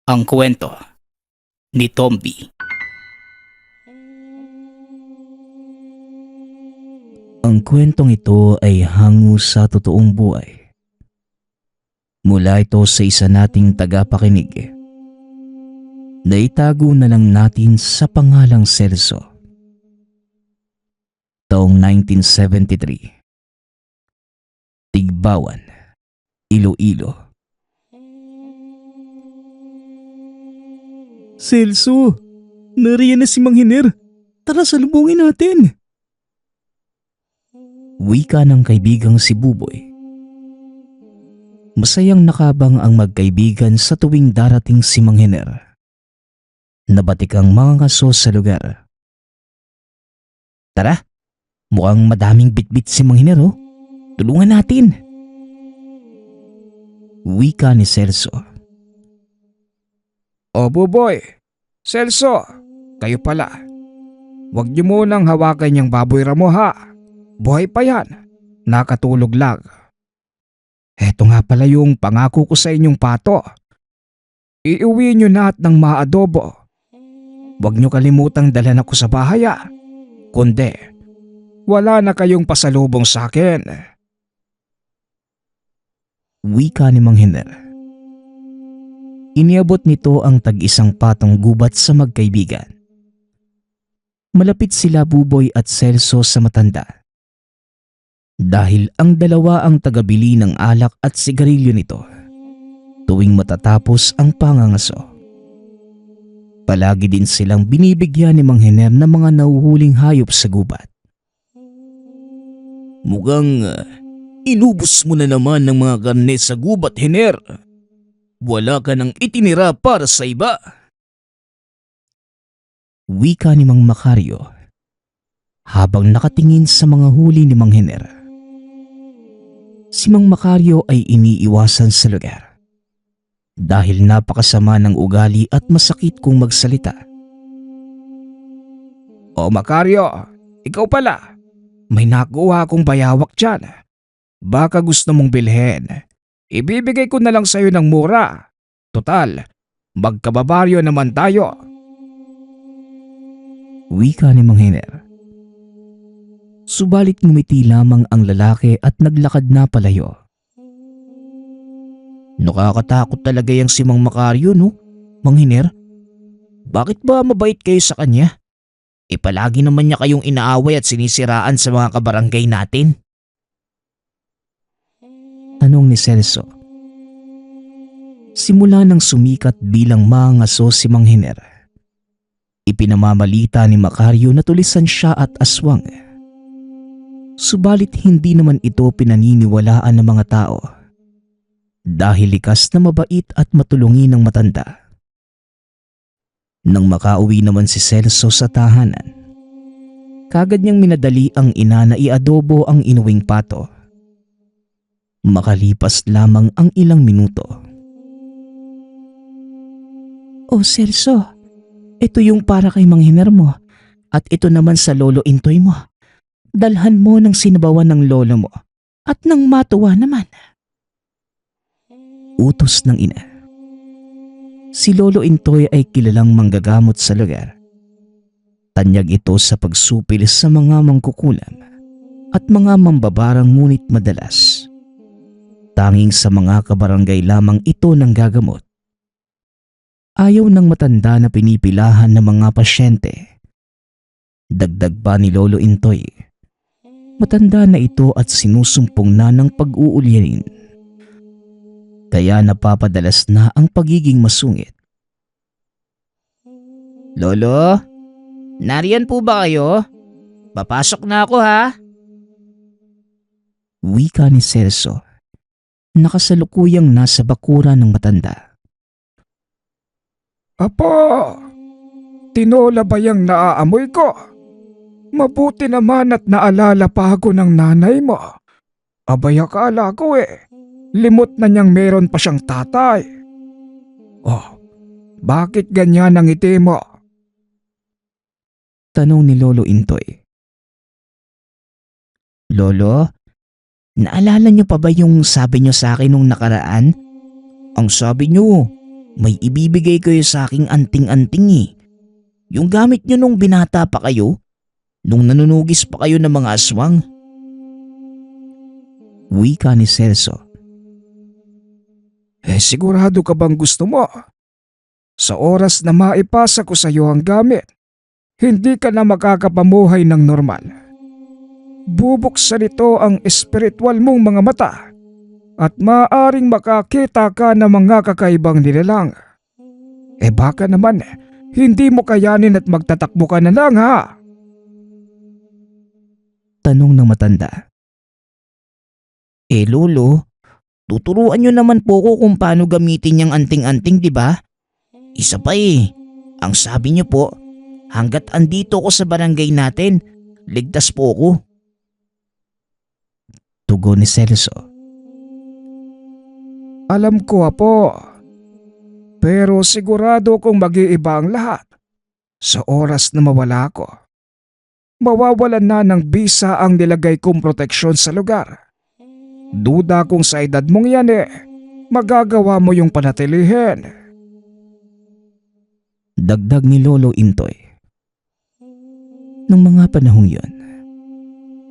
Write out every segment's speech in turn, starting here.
Ang kwento ni Tomby. Ang kwentong ito ay hango sa totoong buhay. Mula ito sa isa nating tagapakinig. Naitago na lang natin sa pangalang Celso. Taong 1973. Tigbawan, Iloilo. Celso, nariyan na si Mang Hiner. Tara, salubungin natin. Wika ng kaibigang si Buboy. Masayang nakabang ang magkaibigan sa tuwing darating si Mang Hiner. Nabatik ang mga ngaso sa lugar. Tara, mukhang madaming bitbit si Mang Hiner, oh. Tulungan natin. Wika ni Celso. O Buboy, Celso, kayo pala. Huwag niyo munang hawakan yung baboy ramo ha. Buhay pa yan. Nakatulog lang. Heto nga pala yung pangako ko sa inyong pato. Iuwi niyo na at ng maadobo. Huwag niyo kalimutang dalhan ako sa bahay ha. Kundi, wala na kayong pasalubong sa akin. Wika ni Mang Hiner. Iniabot nito ang tag-isang patong gubat sa magkaibigan. Malapit sila Buboy at Celso sa matanda. Dahil ang dalawa ang tagabili ng alak at sigarilyo nito tuwing matatapos ang pangangaso. Palagi din silang binibigyan ni Mang Hiner ng mga nahuhuling hayop sa gubat. Mukhang inubos mo na naman ng mga karne sa gubat, Hiner. Wala ka nang itinira para sa iba. Wika ni Mang Macario habang nakatingin sa mga huli ni Mang Hiner. Si Mang Macario ay iniiwasan sa lugar dahil napakasama ng ugali at masakit kung magsalita. O Macario, ikaw pala. May nakuha akong bayawak dyan. Baka gusto mong bilhin. Ibibigay ko na lang sa'yo ng mura. Total, magkababaryo naman tayo. Wika ni Mang Hiner. Subalit ngumiti lamang ang lalaki at naglakad na palayo. Nakakatakot talaga yung si Mang Macario, no? Mang Hiner, bakit ba mabait kayo sa kanya? Palagi naman niya kayong inaaway at sinisiraan sa mga kabarangay natin. Tanong ni Celso. Simula nang sumikat bilang mangaso si Mang Hiner, ipinamamalita ni Macario na tulisan siya at aswang. Subalit hindi naman ito pinaniniwalaan ng mga tao dahil likas na mabait at matulungin ng matanda. Nang makauwi naman si Celso sa tahanan, kagad niyang minadali ang ina na iadobo ang inuwing pato. Makalipas lamang ang ilang minuto. O Celso, ito yung para kay Mang Hiner mo at ito naman sa lolo Intoy mo. Dalhan mo ng sinabawan ng lolo mo at nang matuwa naman. Utos ng ina. Si Lolo Intoy ay kilalang manggagamot sa lugar. Tanyag ito sa pagsupil sa mga mangkukulam at mga mambabarang ngunit madalas tanging sa mga kabarangay lamang ito nang gagamot. Ayaw ng matanda na pinipilahan ng mga pasyente. Dagdag pa ni Lolo Intoy, matanda na ito at sinusumpong na ng pag-uulyanin. Kaya napapadalas na ang pagiging masungit. Lolo, nariyan po ba kayo? Papasok na ako ha? Wika ni Celso. Nakasalukuyang nasa bakuran ng matanda. Apo, tinola ba yung naaamoy ko? Mabuti naman at naalala pa ako ng nanay mo. Abay akala ko limot na niyang meron pa siyang tatay. Oh, bakit ganyan ang ngiti mo? Tanong ni Lolo Intoy. Lolo, naalala niyo pa ba yung sabi niyo sa akin nung nakaraan? Ang sabi niyo, May ibibigay kayo sa aking anting-anting eh. Yung gamit nyo nung binata pa kayo, nung nanunugis pa kayo ng mga aswang. Wika ni Celso. Sigurado ka bang gusto mo? Sa oras na maipasa ko sa iyo ang gamit, hindi ka na makakapamuhay ng normal. Bubuksan ito ang espiritual mong mga mata at maaaring makakita ka ng mga kakaibang nilalang. Baka naman, hindi mo kayanin at magtatakbo ka na lang ha? Tanong ng matanda. Lolo, tuturuan nyo naman po ko kung paano gamitin yung anting-anting, di ba? Isa pa ang sabi nyo po, hanggat andito ko sa barangay natin, ligtas po ko. Tugon ni Celso. Alam ko apo, pero sigurado kong mag-iiba ang lahat. Sa oras na mawala ko, mawawalan na ng bisa ang nilagay kong proteksyon sa lugar. Duda kung sa edad mong yan magagawa mo yung panatilihin. Dagdag ni Lolo Intoy. Nung mga panahong yun,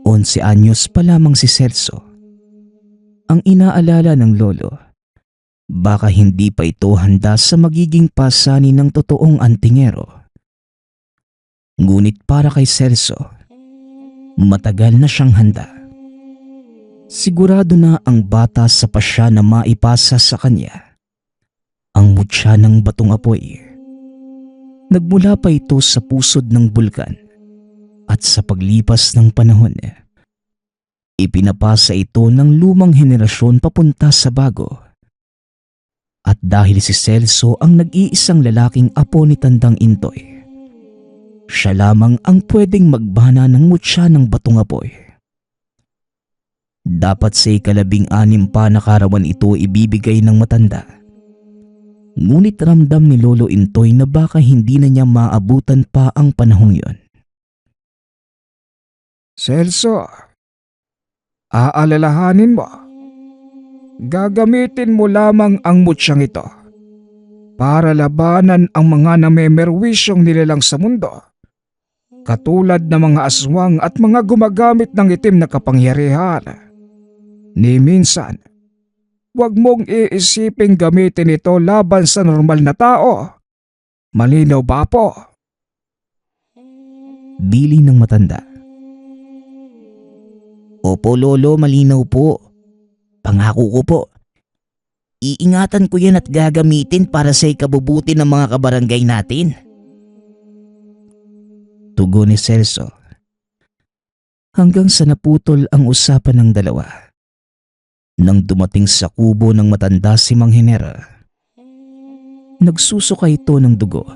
11 anyos pa lamang si Celso. Ang inaalala ng lolo, baka hindi pa ito handa sa magiging pasanin ng totoong antingero. Ngunit para kay Celso, matagal na siyang handa. Sigurado na ang bata sa pasya na maipasa sa kanya ang mutya ng batong apoy. Nagmula pa ito sa pusod ng bulkan at sa paglipas ng panahon, ipinapasa ito ng lumang henerasyon papunta sa bago. At dahil si Celso ang nag-iisang lalaking apo ni Tandang Intoy, siya lamang ang pwedeng magbana ng mutya ng batong apoy. Dapat sa 16 pa na karawan ito ibibigay ng matanda. Ngunit ramdam ni Lolo Intoy na baka hindi na niya maabutan pa ang panahong yon. Celso, aalalahanin mo. Gagamitin mo lamang ang mutsyang ito para labanan ang mga namemerwisyong nilalang sa mundo, katulad ng mga aswang at mga gumagamit ng itim na kapangyarihan. Ni minsan, huwag mong iisiping gamitin ito laban sa normal na tao. Malinaw ba po? Bili ng matanda. Opo lolo, malinaw po. Pangako ko po. Iingatan ko yan at gagamitin para sa ikabubuti ng mga kabarangay natin. Tugon ni Celso. Hanggang sa naputol ang usapan ng dalawa. Nang dumating sa kubo ng matanda si Mang Henera, nagsusuka ito ng dugo.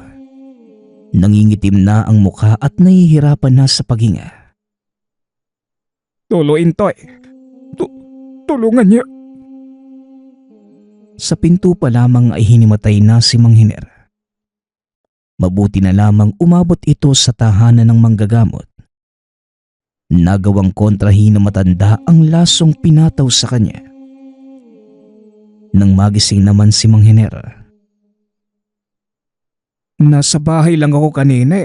Nangingitim na ang mukha at nahihirapan na sa paghinga. Lolo Intoy, tulungan niyo. Sa pinto pa lamang ay hinimatay na si Mang Henera. Mabuti na lamang umabot ito sa tahanan ng manggagamot. Nagawang kontrahin ng matanda ang lasong pinataw sa kanya. Nang magising naman si Mang Henera. Nasa bahay lang ako kanina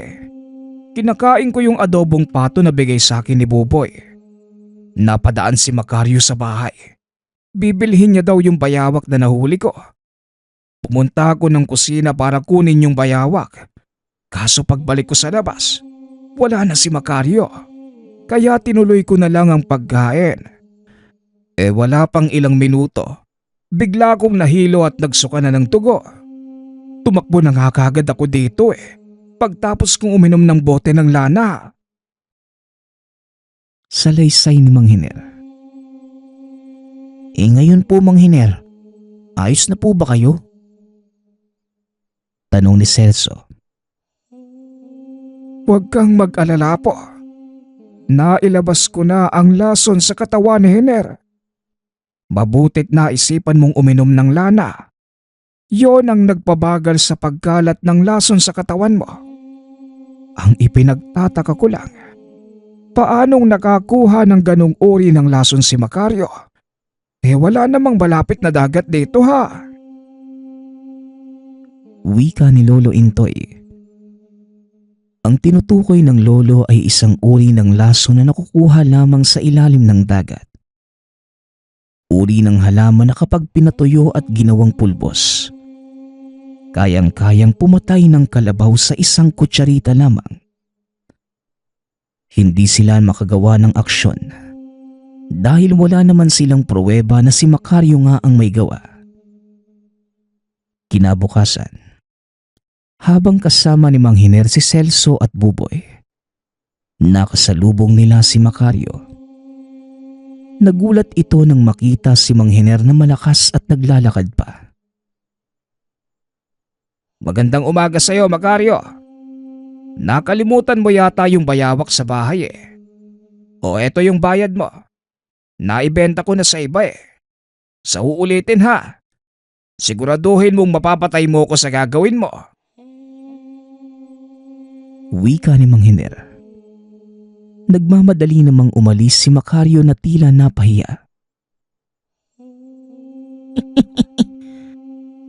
Kinakain ko yung adobong pato na bigay sa akin ni Buboy. Napadaan si Macario sa bahay. Bibilhin niya daw yung bayawak na nahuli ko. Pumunta ako ng kusina para kunin yung bayawak. Kaso pagbalik ko sa labas, wala na si Macario. Kaya tinuloy ko na lang ang pagkain. Wala pang ilang minuto, bigla akong nahilo at nagsuka na ng tugo. Tumakbo na nga kagad ako dito pagtapos kong uminom ng bote ng lana. Salaysay ni Mang Hiner. Ngayon po Mang Hiner, ayos na po ba kayo? Tanong ni Celso. Huwag kang mag-alala po. Nailabas ko na ang lason sa katawan ni Hiner. Mabutit na isipan mong uminom ng lana. Yon ang nagpabagal sa pagkalat ng lason sa katawan mo. Ang ipinagtataka ko lang, paanong nakakuha ng ganong uri ng lason si Macario? Wala namang malapit na dagat dito ha. Wika ni Lolo Intoy. Ang tinutukoy ng lolo ay isang uri ng laso na nakukuha lamang sa ilalim ng dagat. Uri ng halaman na kapag pinatuyo at ginawang pulbos, kayang-kayang pumatay ng kalabaw sa isang kutsarita lamang. Hindi sila makagawa ng aksyon dahil wala naman silang pruweba na si Macario nga ang may gawa. Kinabukasan, habang kasama ni Mang Hiner si Celso at Buboy, nakasalubong nila si Macario. Nagulat ito nang makita si Mang Hiner na malakas at naglalakad pa. Magandang umaga sa iyo, Macario. Nakalimutan mo yata yung bayawak sa bahay eh. O eto yung bayad mo. Naibenta ko na sa iba eh. Sa uulitin ha. Siguraduhin mong mapapatay mo ko sa gagawin mo. Wika ni Mang Hiner. Nagmamadali namang umalis si Macario na tila napahiya.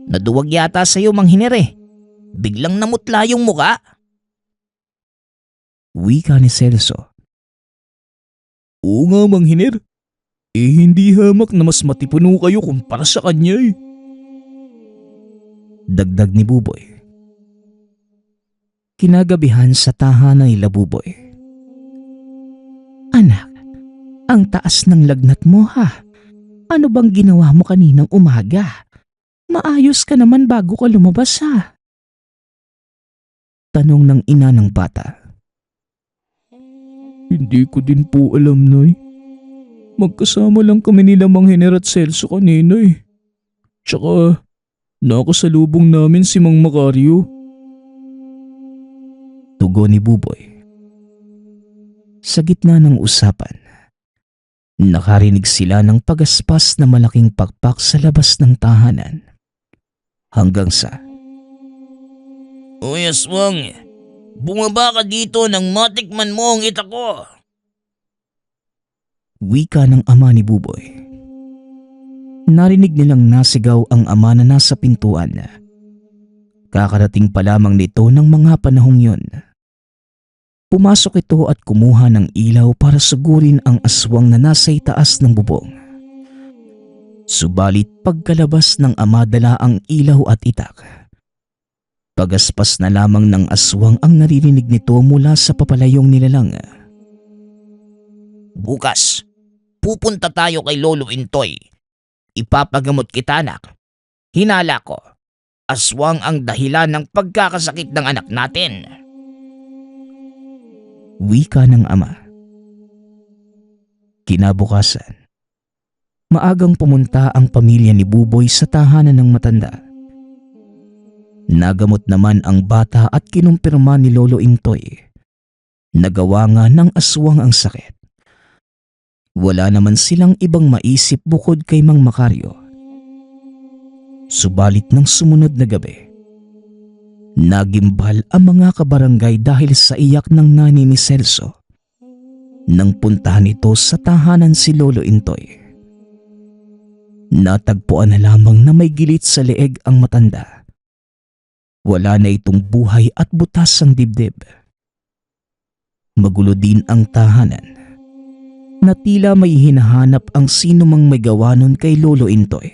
Naduwag yata sa'yo, Mang Hiner eh. Biglang namutla yung muka. Wika ni Celso. Oo nga, Mang Hiner. Hindi hamak na mas matipuno kayo kumpara sa kanya eh. Dagdag ni Buboy. Kinagabihan sa tahanan ni Buboy. Anak, ang taas ng lagnat mo ha. Ano bang ginawa mo kaninang umaga? Maayos ka naman bago ka lumabas ha. Tanong ng ina ng bata. Hindi ko din po alam, Nay. Magkasama lang kami nila Mang Hiner at Celso kanina eh. Tsaka nakasalubong namin si Mang Macario. Tugon ni Buboy. Sa gitna ng usapan, nakarinig sila ng pagaspas na malaking pakpak sa labas ng tahanan. Hanggang sa, Uy, aswang. Bumaba ka dito nang matikman mo ang ita ko. wika ng ama ni Buboy. Narinig nilang nasigaw ang ama na nasa pintuan. Kakarating pa lamang nito ng mga panahong yun. Pumasok ito at kumuha ng ilaw para sugurin ang aswang na nasa itaas ng bubong. Subalit pagkalabas ng ama dala ang ilaw at itak. Pagaspas na lamang ng aswang ang naririnig nito mula sa papalayong nilalang. Bukas, pupunta tayo kay Lolo Intoy. Ipapagamot kita, anak. Hinala ko, aswang ang dahilan ng pagkakasakit ng anak natin. Wika ng ama. Kinabukasan, maagang pumunta ang pamilya ni Buboy sa tahanan ng matanda. Nagamot naman ang bata at kinumpirma ni Lolo Intoy. Nagawa nga ng aswang ang sakit. Wala naman silang ibang maisip bukod kay Mang Macario. Subalit ng sumunod na gabi, nagimbal ang mga kabarangay dahil sa iyak ng nanay ni Celso. Nang puntahan ito sa tahanan si Lolo Intoy, natagpuan na lamang na may gilit sa leeg ang matanda. Wala na itong buhay at butas ang dibdib. Magulo din ang tahanan na tila may hinahanap ang sino mang may gawa nun kay Lolo Intoy.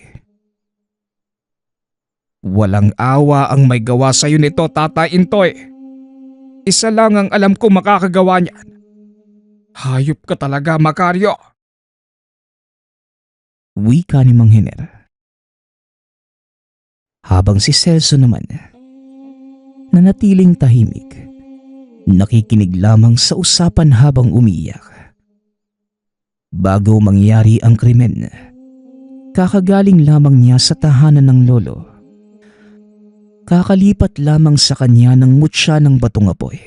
Walang awa ang may gawa sa'yo nito, Tata Intoy. Isa lang ang alam ko makakagawa niyan. Hayop ka talaga, Macario. Wika ni Mang Hiner. Habang si Celso naman, nanatiling tahimik, nakikinig lamang sa usapan habang umiiyak. Bago mangyari ang krimen, kakagaling lamang niya sa tahanan ng lolo. Kakalipat lamang sa kanya ng mutya ng batong apoy,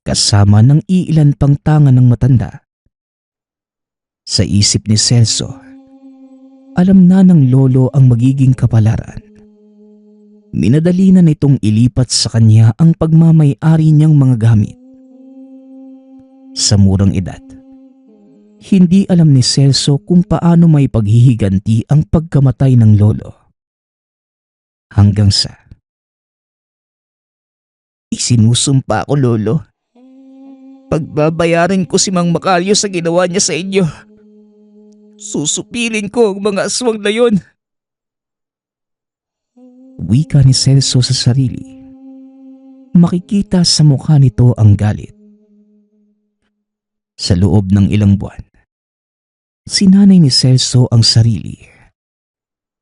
kasama ng iilan pang tangan ng matanda. Sa isip ni Celso, alam na ng lolo ang magiging kapalaran. Minadali na nitong ilipat sa kanya ang pagmamay-ari niyang mga gamit. Sa murang edad, hindi alam ni Celso kung paano may paghihiganti ang pagkamatay ng lolo. Hanggang sa Sinusumpa ko, Lolo. Pagbabayaran ko si Mang Macario sa ginawa niya sa inyo. Susupilin ko ang mga aswang na yon. Wika ni Celso sa sarili. Makikita sa mukha nito ang galit. Sa loob ng ilang buwan, sinanay ni Celso ang sarili.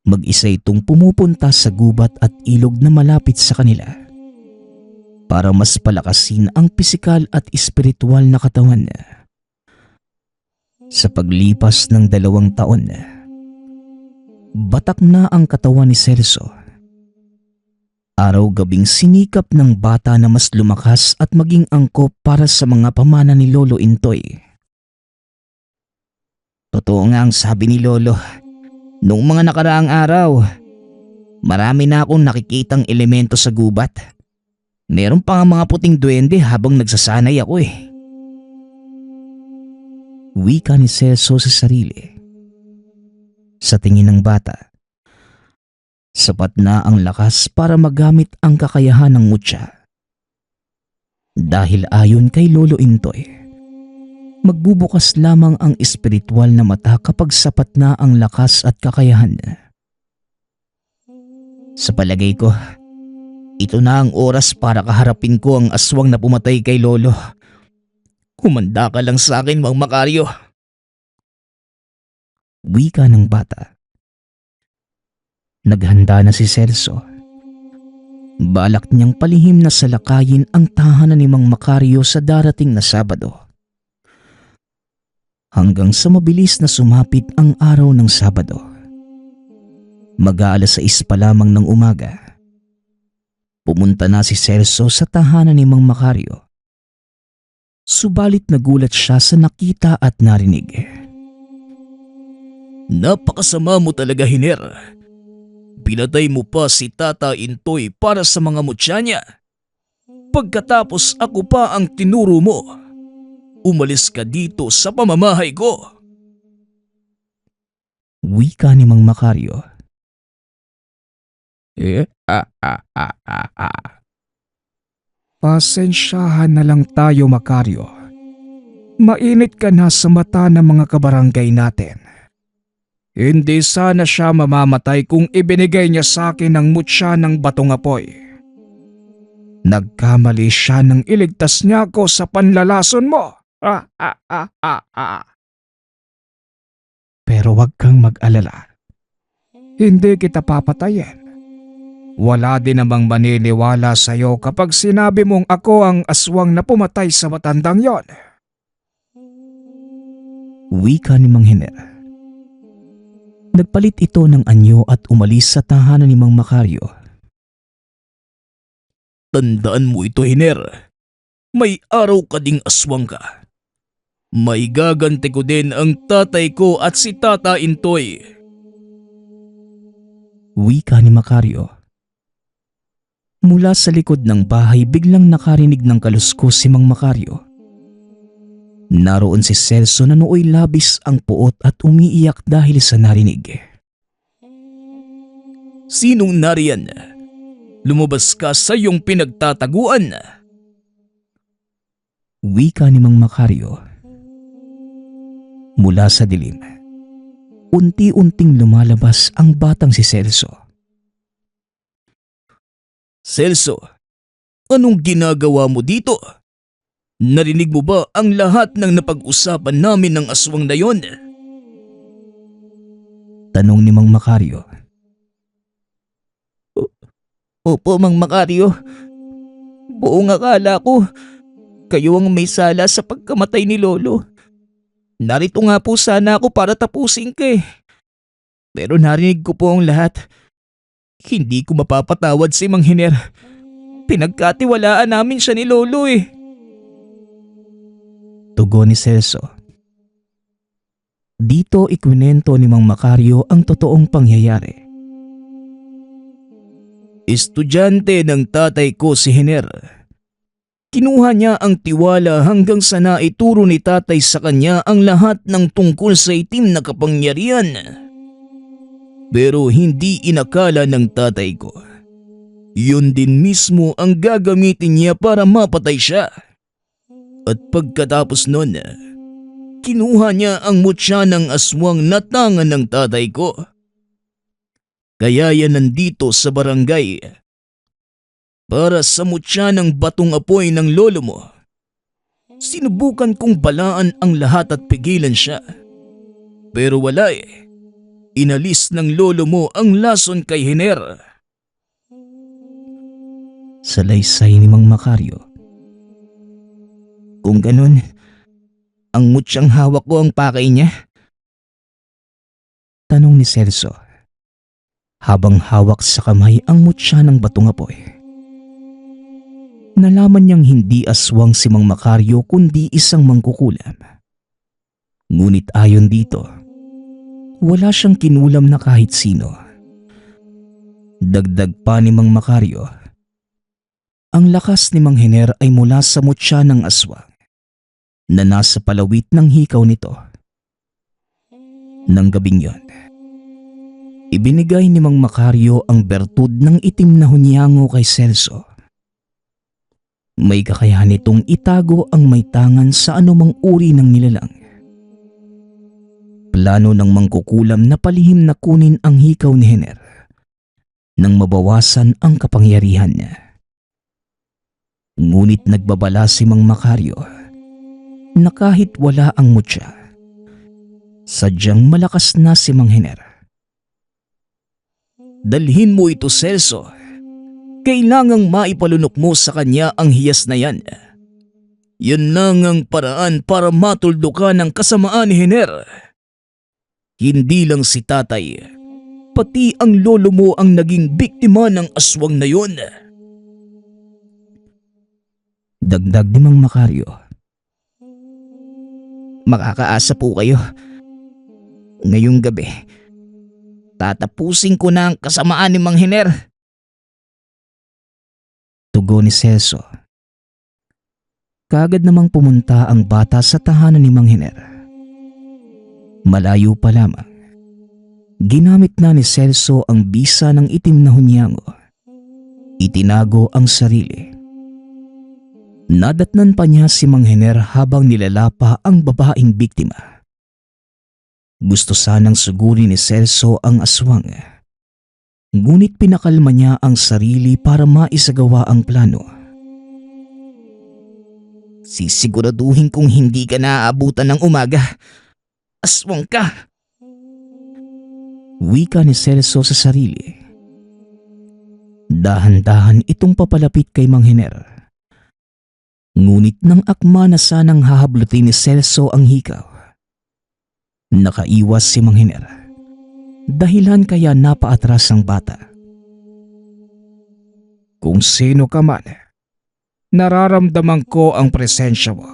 Mag-isa itong pumupunta sa gubat at ilog na malapit sa kanila para mas palakasin ang pisikal at espiritual na katawan niya. Sa paglipas ng 2 taon, batak na ang katawan ni Celso. Araw-gabing sinikap ng bata na mas lumakas at maging angkop para sa mga pamana ni Lolo Intoy. Totoo nga ang sabi ni Lolo. Noong mga nakaraang araw, marami na akong nakikitang elemento sa gubat. Meron pa nga mga puting duwende habang nagsasanay ako eh. Wika ni Celso sa sarili. Sa tingin ng bata, sapat na ang lakas para magamit ang kakayahan ng mutya. Dahil ayon kay Lolo Intoy, magbubukas lamang ang espiritual na mata kapag sapat na ang lakas at kakayahan. Sa palagay ko, ito na ang oras para kaharapin ko ang aswang na pumatay kay Lolo. Kumanda ka lang sa akin, Mang Macario. Wika ng bata. Naghanda na si Celso. Balak niyang palihim na salakayin ang tahanan ni Mang Macario sa darating na Sabado. Hanggang sa mabilis na sumapit ang araw ng Sabado. Mag-aalas 6 pa lamang ng umaga. Pumunta na si Celso sa tahanan ni Mang Macario. Subalit nagulat siya sa nakita at narinig. Napakasama mo talaga, Hiner. Pinatay mo pa si Tata Intoy para sa mga mutya niya. Pagkatapos ako pa ang tinuro mo. Umalis ka dito sa pamamahay ko. Wika ni Mang Macario. Pasensyahan na lang tayo, Macario. Mainit ka na sa mata ng mga kabarangay natin. Hindi sana siya mamamatay kung ibinigay niya sa akin ang mutya ng batong apoy. Nagkamali siya nang iligtas niya ako sa panlalason mo. Pero wag kang mag-alala. Hindi kita papatayin. Wala din namang maniniwala sa'yo kapag sinabi mong ako ang aswang na pumatay sa matandang yon. Wika ni Mang Hiner. Nagpalit ito ng anyo at umalis sa tahanan ni Mang Macario. Tandaan mo ito, Hiner. May araw ka ding aswang ka. May gaganti ko din ang tatay ko at si Tata Intoy. Wika ni Macario. Mula sa likod ng bahay biglang nakarinig ng kaluskos si Mang Macario. Naroon si Celso na nooy labis ang puot at umiiyak dahil sa narinig. Sinong nariyan? Lumabas ka sa iyong pinagtataguan. Wika ni Mang Macario. Mula sa dilim, unti-unting lumalabas ang batang si Celso. Celso, anong ginagawa mo dito? Narinig mo ba ang lahat ng napag-usapan namin ng aswang na yon? Tanong ni Mang Macario. Opo, Mang Macario. Buong akala ko, kayo ang may sala sa pagkamatay ni Lolo. Narito nga po sana ako para tapusin ka eh. Pero narinig ko po ang lahat. Hindi ko mapapatawad si Mang Hiner. Pinagkatiwalaan namin siya ni Lolo eh. Tugon ni Celso. Dito ikwinento ni Mang Macario ang totoong pangyayari. Estudyante ng tatay ko si Hiner. Kinuha niya ang tiwala hanggang sa naituro ni tatay sa kanya ang lahat ng tungkol sa itim na kapangyarihan. Pero hindi inakala ng tatay ko Yun din mismo ang gagamitin niya para mapatay siya. At pagkatapos nun, kinuha niya ang mutya ng aswang na tangan ng tatay ko. Kaya yan nandito sa barangay para sa mutya ng batong apoy ng lolo mo. Sinubukan kong balaan ang lahat at pigilan siya. Pero wala eh. Inalis ng lolo mo ang lason kay Hiner. Salaysay ni Mang Makaryo. Kung ganun, ang mutsyang hawak ko ang pakay niya? Tanong ni Celso, habang hawak sa kamay ang mutya ng batong apoy. Nalaman niyang hindi aswang si Mang Makaryo kundi isang mangkukulam. Ngunit ayon dito, wala siyang kinulam na kahit sino. Dagdag pa ni Mang Makaryo, ang lakas ni Mang Hiner ay mula sa mutya ng aswang na nasa palawit ng hikaw nito. Nang gabing yon, ibinigay ni Mang Makaryo ang bertud ng itim na hunyango kay Celso. May kakayahan itong itago ang may tangan sa anumang uri ng nilalang. Plano ng mangkukulam na palihim na kunin ang hikaw ni Hiner nang mabawasan ang kapangyarihan niya. Ngunit nagbabala si Mang Makaryo na kahit wala ang mutya, sadyang malakas na si Mang Hiner. Dalhin mo ito, Celso. Kailangang maipalunok mo sa kanya ang hiyas na yan. Yan lang ang paraan para matuldukan ang kasamaan ni Hiner. Hindi lang si tatay, pati ang lolo mo ang naging biktima ng aswang na yun. Dagdag ni Mang Makaryo. Makakaasa po kayo. Ngayong gabi, tatapusin ko na ang kasamaan ni Mang Hiner. Tugon ni Celso. Kaagad namang pumunta ang bata sa tahanan ni Mang Hiner. Malayo pa lamang, ginamit na ni Celso ang bisa ng itim na hunyango. Itinago ang sarili. Nadatnan pa niya si Mang Hiner habang nilalapa ang babaeng biktima. Gusto sanang sugurin ni Celso ang aswang. Ngunit pinakalma niya ang sarili para maisagawa ang plano. Sisiguraduhin kong hindi ka naaabutan ng umaga. Aswang ka! Wika ni Celso sa sarili. Dahan-dahan itong papalapit kay Mang Hiner. Ngunit nang akma na sanang hahablutin ni Celso ang hikaw, nakaiwas si Mang Hiner. Dahilan kaya napaatras ang bata. Kung sino ka man, nararamdaman ko ang presensya mo.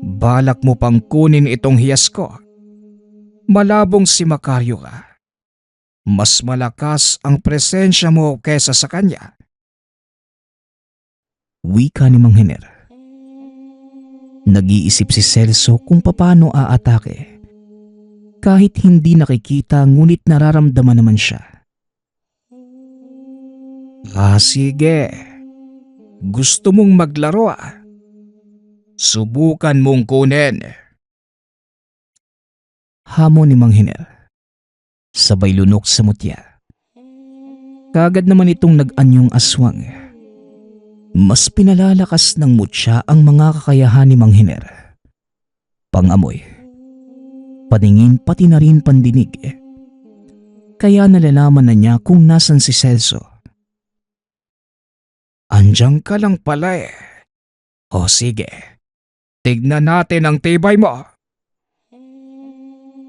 Balak mo pang kunin itong hiyas ko. Malabong si Makaryo ka. Mas malakas ang presensya mo kesa sa kanya. Wika ni Mang Hiner. Nag-iisip si Celso kung paano aatake. Kahit hindi nakikita ngunit nararamdaman naman siya. Sige. Gusto mong maglaro ah. Subukan mong kunin. Hamon ni Mang Hiner. Sabay lunok sa mutya. Kaagad naman itong nag-anyong aswang. Mas pinalalakas ng mutya ang mga kakayahan ni Mang Hiner. Pangamoy, paningin pati na rin pandinig. Kaya nalalaman na niya kung nasan si Celso. Andiyan ka lang pala eh. O sige, tignan natin ang tibay mo.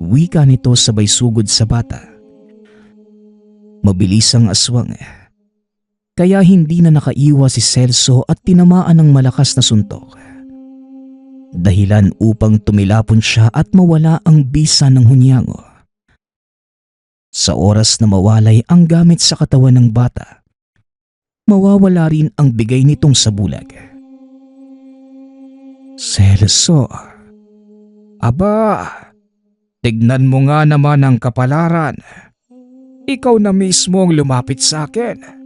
Wika nito sabay sugod sa bata. Mabilis ang aswang. Kaya hindi na nakaiwas si Celso at tinamaan ng malakas na suntok. Dahilan upang tumilapon siya at mawala ang bisa ng hunyango. Sa oras na mawalay ang gamit sa katawan ng bata, mawawala rin ang bigay nitong sa bulag. Celso, aba, tignan mo nga naman ang kapalaran. Ikaw na mismo ang lumapit sa akin.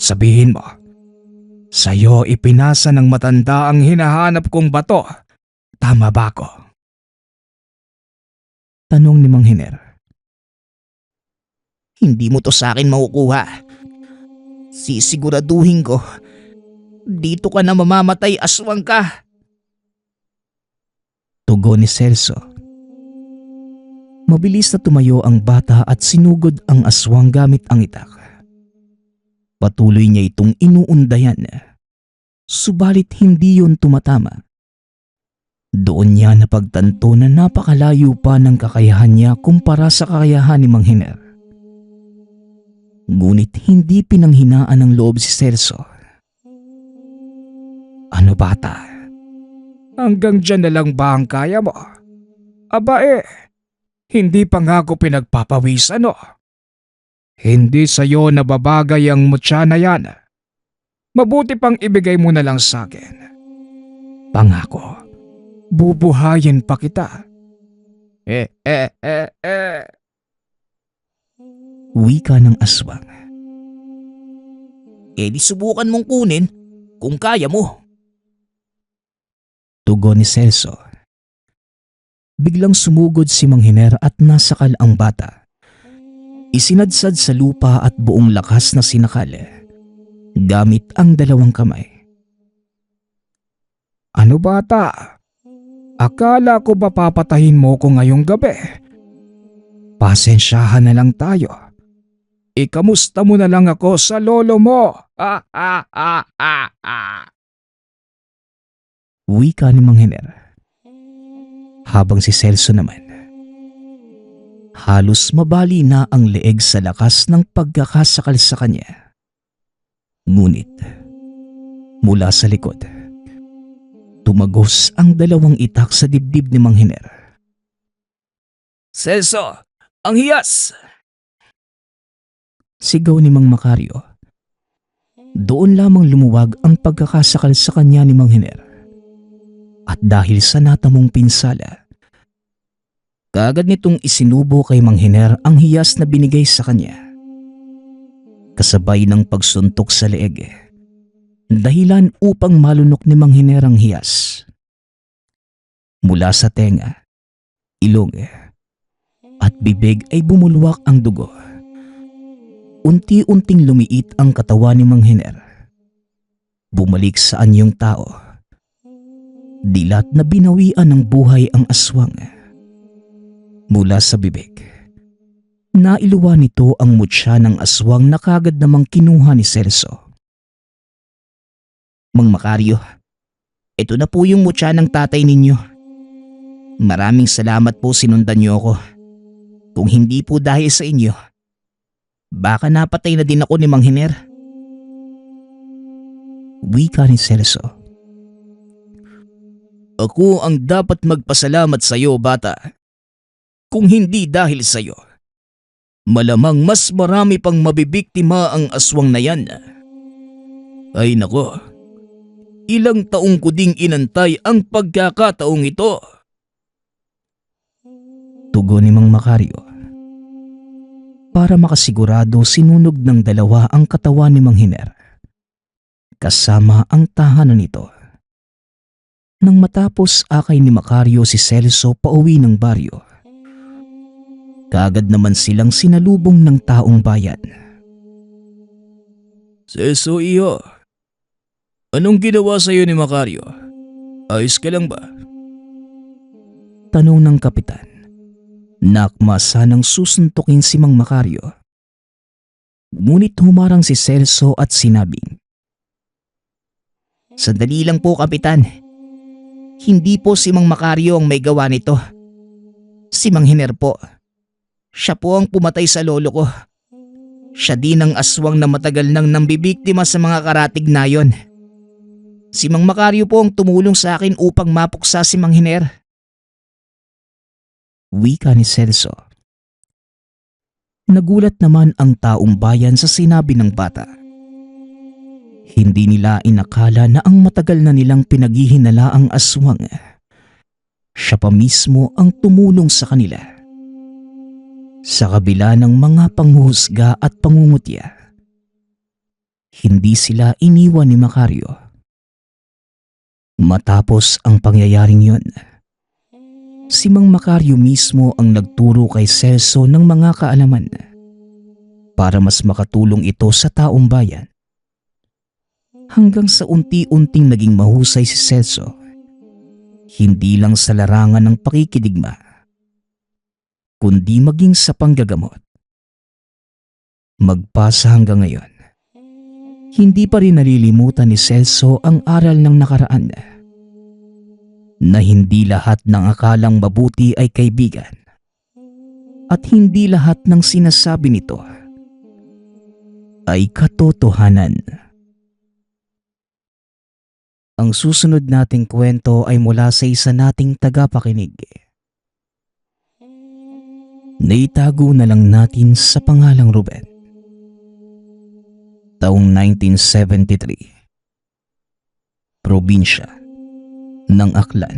Sabihin mo, sa'yo ipinasa ng matanda ang hinahanap kong bato. Tama ba ako? Tanong ni Mang Hiner. Hindi mo to sa akin makukuha. Sisiguraduhin ko. Dito ka na mamamatay, aswang ka. Tugon ni Celso. Mabilis na tumayo ang bata at sinugod ang aswang gamit ang itak. Patuloy niya itong inuundayan. Subalit hindi yun tumatama. Doon niya napagtanto na napakalayo pa ng kakayahan niya kumpara sa kakayahan ni Mang Hiner. Ngunit hindi pinanghinaan ng loob si Celso. Ano bata? Hanggang dyan na lang ba ang kaya mo? Aba hindi pa nga ako pinagpapawisan Hindi sa'yo nababagay ang mutya na yan. Mabuti pang ibigay mo na lang sa akin. Pangako, bubuhayin pa kita. Wika ng aswang. Di subukan mong kunin kung kaya mo. Tugon ni Celso. Biglang sumugod si Mang Hiner at nasakal ang bata. Isinadsad sa lupa at buong lakas na sinakal gamit ang dalawang kamay. Ano bata? Akala ko ba papatahin mo ko ngayong gabi? Pasensyahan na lang tayo. Ikamusta mo na lang ako sa lolo mo. Wika ni Mang Hiner. Habang si Celso naman, halos mabali na ang leeg sa lakas ng pagkakasakal sa kanya. Ngunit, mula sa likod, tumagos ang dalawang itak sa dibdib ni Mang Hiner. Celso, ang hiyas! Sigaw ni Mang Macario. Doon lamang lumuwag ang pagkakasakal sa kanya ni Mang Hiner. At dahil sa natamong pinsala, kaagad nitong isinubo kay Mang Hiner ang hiyas na binigay sa kanya. Kasabay ng pagsuntok sa leeg, dahilan upang malunok ni Mang Hiner ang hiyas. Mula sa tenga, ilong, at bibig ay bumulwak ang dugo. Unti-unting lumiit ang katawan ni Mang Hiner. Bumalik sa anyong tao. Dilat na binawian ng buhay ang aswang. Mula sa bibig, nailuwa nito ang mutya ng aswang na kagad namang kinuha ni Celso. Mang Macario, ito na po yung mutya ng tatay ninyo. Maraming salamat po, sinundan niyo ako. Kung hindi po dahil sa inyo, baka napatay na din ako ni Mang Hiner. Wika ni Celso. Ako ang dapat magpasalamat sa iyo, bata. Kung hindi dahil sa iyo, malamang mas marami pang mabibiktima ang aswang na yan. Ay nako, ilang taong ko ding inantay ang pagkakataong ito. Tugon ni Mang Macario. Para makasigurado, sinunog ng dalawa ang katawan ni Mang Hiner, kasama ang tahanan nito. Nang matapos akay ni Macario si Celso pauwi ng baryo, kaagad naman silang sinalubong ng taong bayan. Celso, iyo, anong ginawa sa iyo ni Macario? Ayos ka lang ba? Tanong ng kapitan. Nakma sanang susuntukin si Mang Macario. Ngunit humarang si Celso at sinabing, Sandali lang po, kapitan. Hindi po si Mang Macario ang may gawa nito. Si Mang Hiner po. Siya po ang pumatay sa lolo ko. Siya din ang aswang na matagal nang nambibiktima sa mga karatig na yon. Si Mang Macario po ang tumulong sa akin upang mapuksa si Mang Hiner. Wika ni Celso. Nagulat naman ang taong bayan sa sinabi ng bata. Hindi nila inakala na ang matagal na nilang pinaghihinala ang aswang, siya pa mismo ang tumulong sa kanila. Sa kabila ng mga panghuhusga at pangungutya, hindi sila iniwan ni Macario. Matapos ang pangyayaring yun, si Mang Macario mismo ang nagturo kay Celso ng mga kaalaman para mas makatulong ito sa taong bayan. Hanggang sa unti-unting naging mahusay si Celso, hindi lang sa larangan ng pakikidigma, kundi maging sa panggagamot. Magpasa hanggang ngayon, hindi pa rin nalilimutan ni Celso ang aral ng nakaraan na hindi lahat ng akalang mabuti ay kaibigan at hindi lahat ng sinasabi nito ay katotohanan. Ang susunod nating kwento ay mula sa isa nating tagapakinig. Naitago na lang natin sa pangalang Ruben. Taong 1973. Probinsya ng Aklan.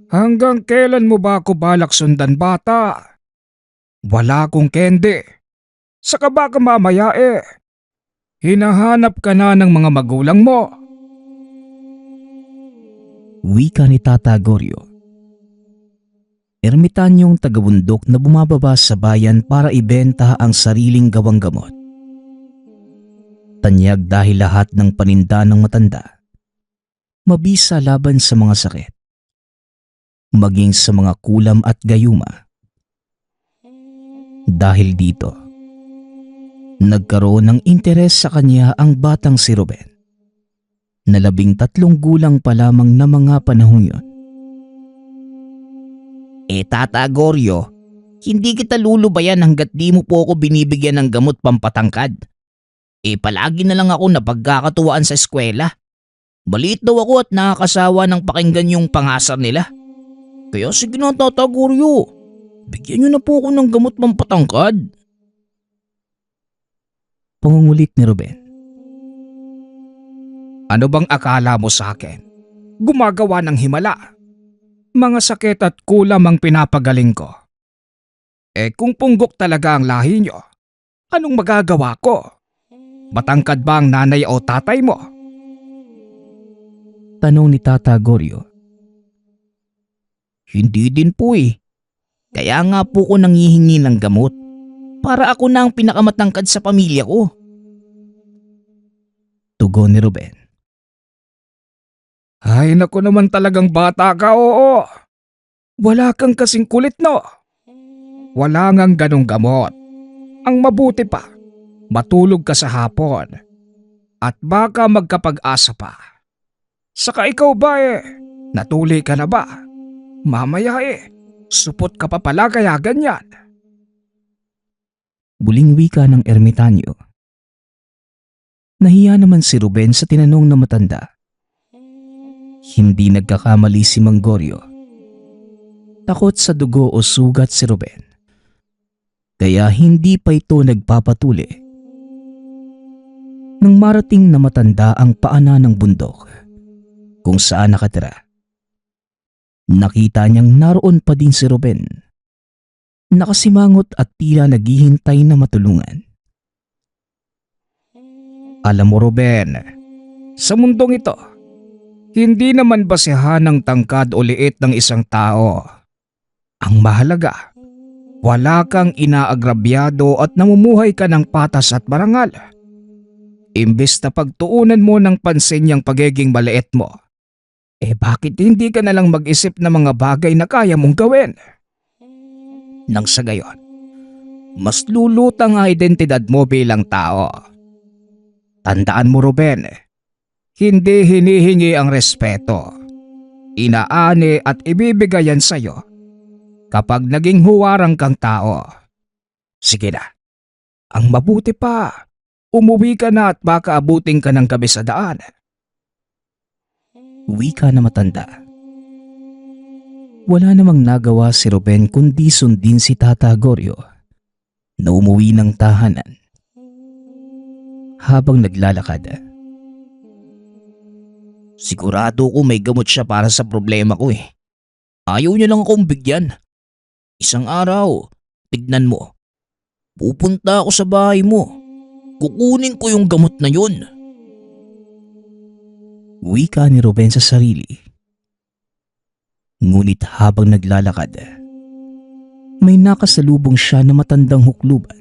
Hanggang kailan mo ba ako balak sundan, bata? Wala akong kende. Saka baka mamaya hinahanap ka na ng mga magulang mo. Wika ni Tata Goryo. Ermitanyong tagabundok na bumababa sa bayan para ibenta ang sariling gawang gamot. Tanyag dahil lahat ng paninda ng matanda, mabisa laban sa mga sakit, maging sa mga kulam at gayuma. Dahil dito, nagkaroon ng interes sa kanya ang batang si Ruben, na 13 gulang pa lamang na mga panahong yun. Tata Goryo, hindi kita lulubayan hanggat di mo po ako binibigyan ng gamot pampatangkad. Palagi na lang ako napagkakatuwaan sa eskwela. Maliit daw ako at nakakasawa ng pakinggan yung pangasar nila. Kaya sige na, Tata Goryo, bigyan niyo na po ako ng gamot pampatangkad. Pangungulit ni Ruben. Ano bang akala mo sa akin? Gumagawa ng himala. Mga sakit at kulam ang pinapagaling ko. Kung punggok talaga ang lahi nyo, anong magagawa ko? Matangkad ba ang nanay o tatay mo? Tanong ni Tata Goryo. Hindi din po Kaya nga po ko nanghihingi ng gamot para ako na ang pinakamatangkad sa pamilya ko. Tugon ni Ruben. Ay naku naman, talagang bata ka, oo. Wala kang kasing kulit, no? Wala ngang ganong gamot. Ang mabuti pa, matulog ka sa hapon. At baka magkapag-asa pa. Saka ikaw ba natuli ka na ba? Mamaya supot ka pa pala kaya ganyan. Buling wika ng ermitanyo. Nahiya naman si Ruben sa tinanong na matanda. Hindi nagkakamali si Mang Goryo. Takot sa dugo o sugat si Ruben. Kaya hindi pa ito nagpapatuli. Nang marating na matanda ang paanan ng bundok kung saan nakatira, nakita niyang naroon pa din si Ruben. Nakasimangot at tila naghihintay na matulungan. Alam mo, Ruben, sa mundong ito, hindi naman basihan ng tangkad o liit ng isang tao. Ang mahalaga, wala kang inaagrabyado at namumuhay ka ng patas at marangal. Imbes na pagtuunan mo ng pansin yung pagiging maliit mo, bakit hindi ka nalang mag-isip ng mga bagay na kaya mong gawin? Nang sa gayon, mas lulutang ang identidad mo bilang tao. Tandaan mo, Ruben, hindi hinihingi ang respeto. Inaani at ibibigay yan sa'yo kapag naging huwarang kang tao. Sige na, ang mabuti pa, umuwi ka na at baka abutin ka ng gabi sa daan. Wika na matanda. Wala namang nagawa si Ruben kundi sundin si Tata Goryo na umuwi ng tahanan. Habang naglalakad, Sigurado ko may gamot siya para sa problema ko Ayaw niya lang akong bigyan. Isang araw, tignan mo. Pupunta ako sa bahay mo. Kukunin ko yung gamot na yun. Wika ni Ruben sa sarili. Ngunit habang naglalakad, may nakasalubong siya na matandang hukluban.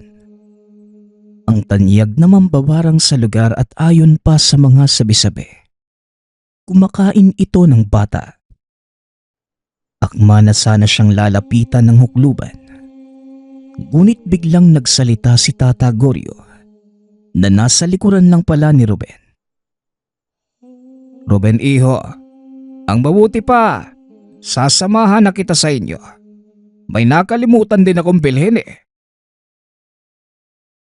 Ang tanyag na mambabarang sa lugar at ayon pa sa mga sabi-sabi. Kumakain ito ng bata. Akma na sana siyang lalapitan ng hukluban. Ngunit biglang nagsalita si Tata Goryo na nasa likuran lang pala ni Ruben. Ruben iho, ang mabuti pa, sasamahan na kita sa inyo. May nakalimutan din akong bilhin eh.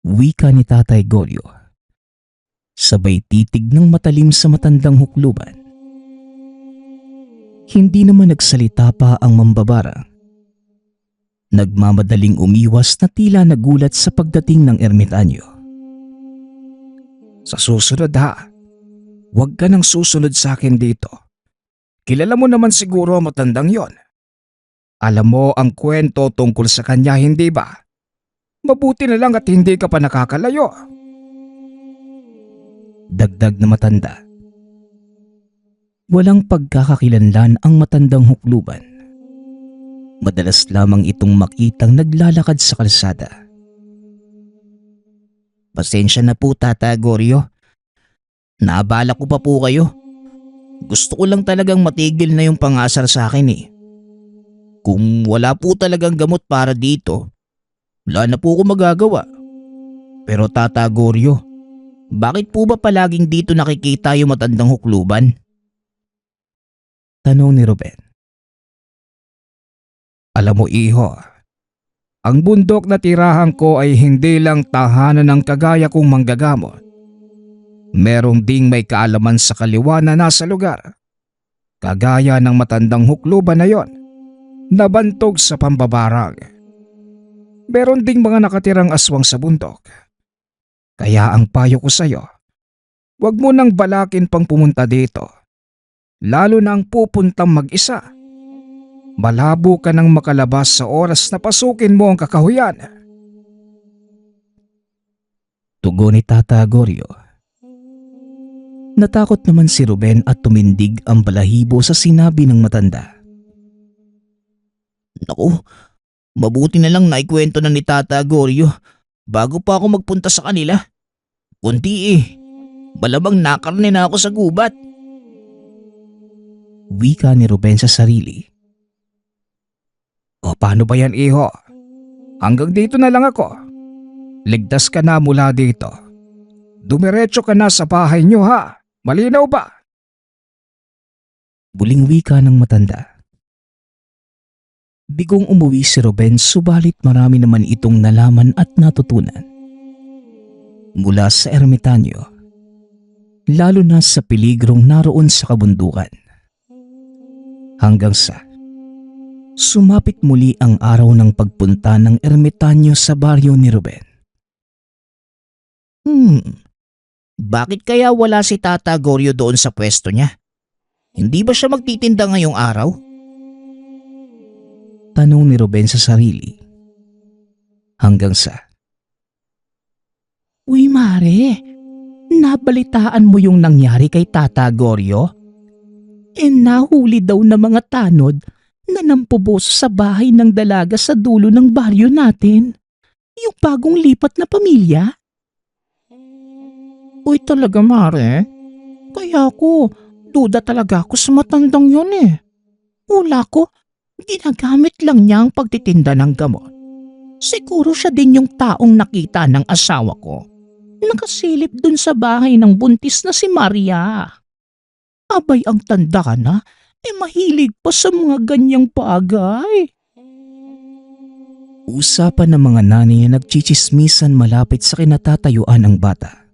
Wika ni Tatay Goryo. Sabay titig ng matalim sa matandang hukluban. Hindi naman nagsalita pa ang mambabarang. Nagmamadaling umiwas na tila nagulat sa pagdating ng ermitanyo. Sa susunod ha, huwag ka nang susunod sa akin dito. Kilala mo naman siguro ang matandang yon. Alam mo ang kwento tungkol sa kanya, hindi ba? Mabuti na lang at hindi ka pa nakakalayo. Dagdag na matanda. Walang pagkakakilanlan ang matandang hukluban. Madalas lamang itong makitang naglalakad sa kalsada. Pasensya na po, Tata Goryo. Naabala ko pa po kayo. Gusto ko lang talagang matigil na yung pangasar sa akin eh. Kung wala po talagang gamot para dito, wala na po ako magagawa. Pero Tata Goryo, bakit po ba palaging dito nakikita yung matandang hukluban? Tanong ni Ruben. Alam mo iho, ang bundok na tirahan ko ay hindi lang tahanan ng kagaya kong manggagamot. Merong ding may kaalaman sa kaliwa na nasa lugar. Kagaya ng matandang hukluban na yon, nabantog sa pambabarang. Meron ding mga nakatirang aswang sa bundok. Kaya ang payo ko sa'yo, huwag mo nang balakin pang pumunta dito. Lalo na ang pupuntang mag-isa. Malabo ka nang makalabas sa oras na pasukin mo ang kakahuyan. Tugon ni Tata Goryo. Natakot naman si Ruben at tumindig ang balahibo sa sinabi ng matanda. Naku, mabuti na lang naikwento na ni Tata Goryo bago pa ako magpunta sa kanila. Kunti eh, malamang nakarne na ako sa gubat. Wika ni Ruben sa sarili. O paano ba yan iho? Hanggang dito na lang ako. Ligtas ka na mula dito. Dumiretso ka na sa bahay niyo ha. Malinaw ba? Buling wika ng matanda. Bigong umuwi si Ruben subalit marami naman itong nalaman at natutunan. Mula sa ermitanyo, lalo na sa peligrong naroon sa kabundukan. Hanggang sa sumapit muli ang araw ng pagpunta ng ermitanyo sa baryo ni Ruben. Bakit kaya wala si Tata Goryo doon sa pwesto niya? Hindi ba siya magtitinda ngayong araw? Tanong ni Ruben sa sarili. Hanggang sa, Uy Mare, nabalitaan mo yung nangyari kay Tata Goryo? Nahuli daw na mga tanod na nampuboso sa bahay ng dalaga sa dulo ng baryo natin. Yung bagong lipat na pamilya. Uy talaga Mare, kaya ako, duda talaga ako sa matandang yun eh. Ula ko, ginagamit lang niya ang pagtitinda ng gamot. Siguro siya din yung taong nakita ng asawa ko. Nakasilip dun sa bahay ng buntis na si Maria. Abay ang tanda ka na, mahilig pa sa mga ganyang bagay. usapan ng mga nanay na nagchichismisan malapit sa kinatatayuan ng bata.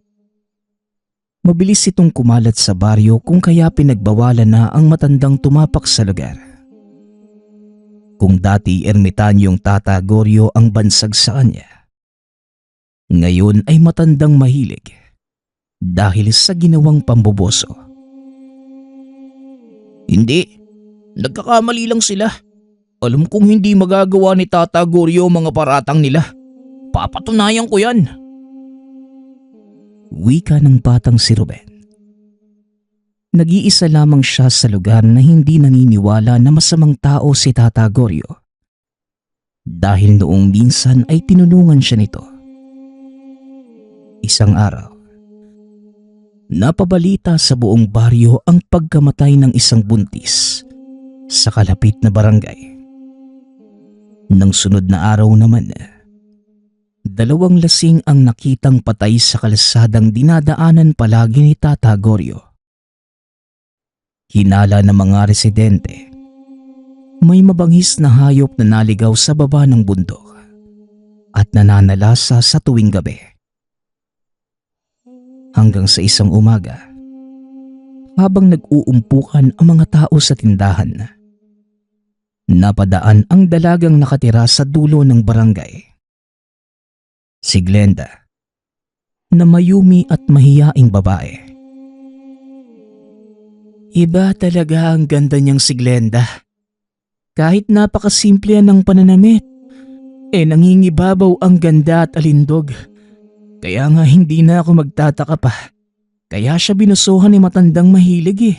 Mabilis itong kumalat sa baryo kung kaya pinagbawalan na ang matandang tumapak sa lugar. Kung dati ermitanyong Tata Goryo ang bansag sa kanya, ngayon ay matandang mahilig dahil sa ginawang pamboboso. Hindi, nagkakamali lang sila. Alam kong hindi magagawa ni Tata Goryo ang mga paratang nila. Papatunayan ko yan. Wika ng batang si Ruben. Nag-iisa lamang siya sa lugar na hindi naniniwala na masamang tao si Tata Goryo. Dahil noong minsan ay tinulungan siya nito. Isang araw, napabalita sa buong baryo ang pagkamatay ng isang buntis sa kalapit na barangay. Nang sunod na araw naman, 2 lasing ang nakitang patay sa kalsadang dinadaanan palagi ni Tata Goryo. Hinala ng mga residente, may mabangis na hayop na naligaw sa baba ng bundok at nananalasa sa tuwing gabi. Hanggang sa isang umaga, habang nag-uumpukan ang mga tao sa tindahan, napadaan ang dalagang nakatira sa dulo ng barangay. Si Glenda, na mayumi at mahiyaing babae. Iba talaga ang ganda niyang si Glenda. Kahit napakasimple ng pananamit, nangingibabaw ang ganda at alindog. Kaya nga hindi na ako magtataka pa. Kaya siya binusuhan ni matandang mahilig.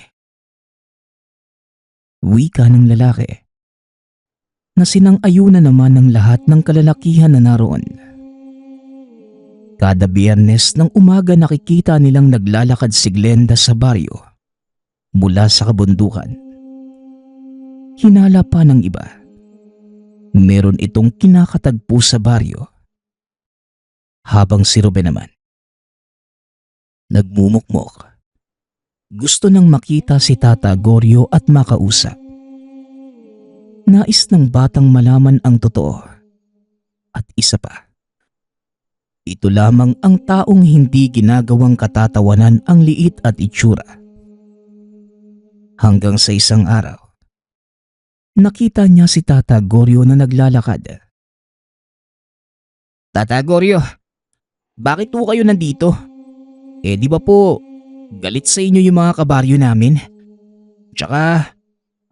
Wika ng lalaki, na sinang-ayunan naman ng lahat ng kalalakihan na naroon. Kada Biyernes ng umaga nakikita nilang naglalakad si Glenda sa baryo mula sa kabundukan. Hinala pa ng iba, meron itong kinakatagpo sa baryo. Habang si Ruben naman, nagmumukmok. Gusto nang makita si Tata Goryo at makausap. Nais ng batang malaman ang totoo. At isa pa, ito lamang ang taong hindi ginagawang katatawanan ang liit at itsura. Hanggang sa isang araw, nakita niya si Tata Goryo na naglalakad. Tata Goryo, bakit po kayo nandito? Di ba po galit sa inyo yung mga kabaryo namin? Tsaka,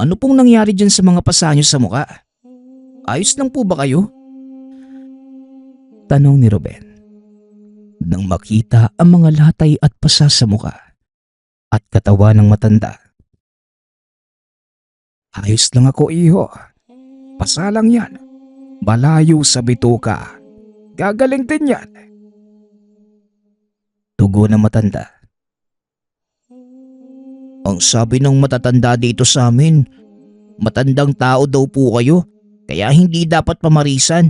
ano pong nangyari dyan sa mga pasa nyo sa muka? Ayos lang po ba kayo? Tanong ni Ruben. Nang makita ang mga latay at pasa sa muka at katawan ng matanda. Ayos lang ako, iho. Pasa lang yan. Malayo sa bituka. Gagaling din yan. Tugon ng matanda. Ang sabi ng matatanda dito sa amin, matandang tao daw po kayo, kaya hindi dapat pamarisan.